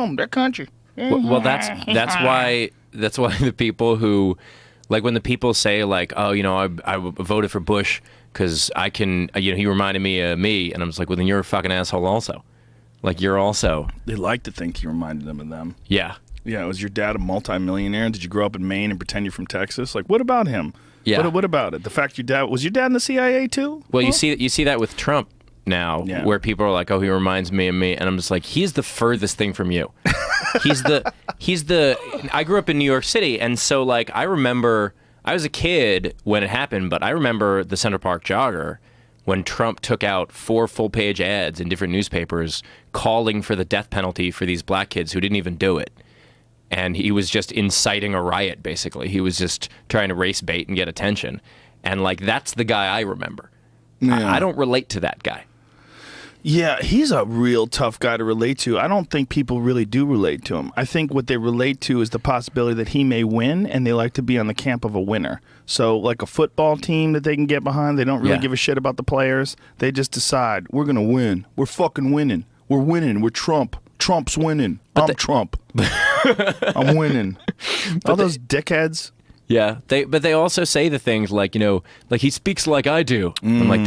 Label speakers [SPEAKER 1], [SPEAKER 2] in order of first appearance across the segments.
[SPEAKER 1] home, their country.
[SPEAKER 2] Well, that's why the people who, like, when the people say, like, oh, you know, I voted for Bush because I can, you know, he reminded me of me, and I'm just like, well, then you're a fucking asshole also. Like, you're also.
[SPEAKER 1] They like to think he reminded them of them.
[SPEAKER 2] Yeah.
[SPEAKER 1] Yeah, was your dad a multimillionaire? Did you grow up in Maine and pretend you're from Texas? Like, what about him?
[SPEAKER 2] Yeah.
[SPEAKER 1] What about it? The fact your dad was your dad in the CIA too?
[SPEAKER 2] Well, you see that with Trump now, where people are like, "Oh, he reminds me of me," and I'm just like, he's the furthest thing from you. he's the. I grew up in New York City, and so like I remember I was a kid when it happened, but I remember the Central Park Jogger when Trump took out 4 full-page ads in different newspapers calling for the death penalty for these black kids who didn't even do it. And he was just inciting a riot, basically. He was just trying to race bait and get attention. And, like, that's the guy I remember.
[SPEAKER 1] Yeah.
[SPEAKER 2] I don't relate to that guy.
[SPEAKER 1] Yeah, he's a real tough guy to relate to. I don't think people really do relate to him. I think what they relate to is the possibility that he may win, and they like to be on the camp of a winner. So, like a football team that they can get behind, they don't really give a shit about the players. They just decide, we're going to win. We're fucking winning. We're winning. We're Trump. Trump's winning. I'm Trump. I'm winning. All those dickheads.
[SPEAKER 2] Yeah, but they also say the things like, you know, like he speaks like I do. I'm like,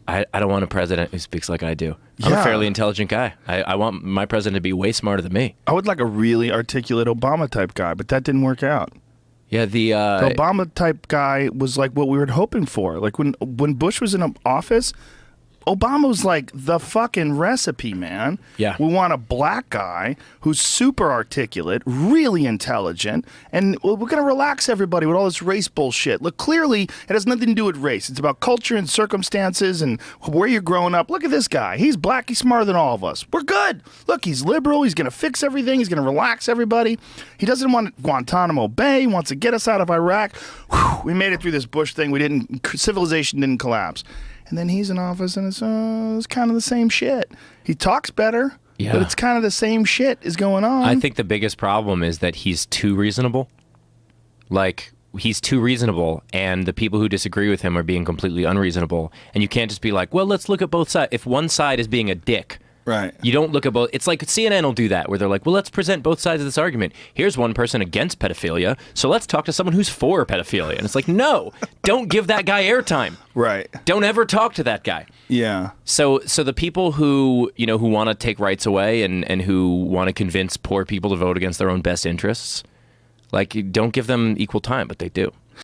[SPEAKER 2] I don't want a president who speaks like I do. I'm a fairly intelligent guy. I want my president to be way smarter than me.
[SPEAKER 1] I would like a really articulate Obama type guy, but that didn't work out.
[SPEAKER 2] Yeah, the
[SPEAKER 1] Obama type guy was like what we were hoping for. Like when Bush was in office, Obama was like the fucking recipe, man.
[SPEAKER 2] Yeah.
[SPEAKER 1] We want a black guy who's super articulate, really intelligent, and we're going to relax everybody with all this race bullshit. Look, clearly, it has nothing to do with race. It's about culture and circumstances and where you're growing up. Look at this guy. He's black. He's smarter than all of us. We're good. Look, he's liberal. He's going to fix everything. He's going to relax everybody. He doesn't want Guantanamo Bay. He wants to get us out of Iraq. Whew, we made it through this Bush thing. Civilization didn't collapse. And then he's in office, and it's kind of the same shit. He talks better, but it's kind of the same shit is going on.
[SPEAKER 2] I think the biggest problem is that he's too reasonable. Like, he's too reasonable, and the people who disagree with him are being completely unreasonable. And you can't just be like, well, let's look at both sides. If one side is being a dick,
[SPEAKER 1] right,
[SPEAKER 2] you don't look at both. It's like CNN will do that, where they're like, well, let's present both sides of this argument. Here's one person against pedophilia, so let's talk to someone who's for pedophilia. And it's like, no, don't give that guy airtime.
[SPEAKER 1] Right.
[SPEAKER 2] Don't ever talk to that guy.
[SPEAKER 1] Yeah.
[SPEAKER 2] So the people who, you know, who want to take rights away and who want to convince poor people to vote against their own best interests, like, don't give them equal time, but they do.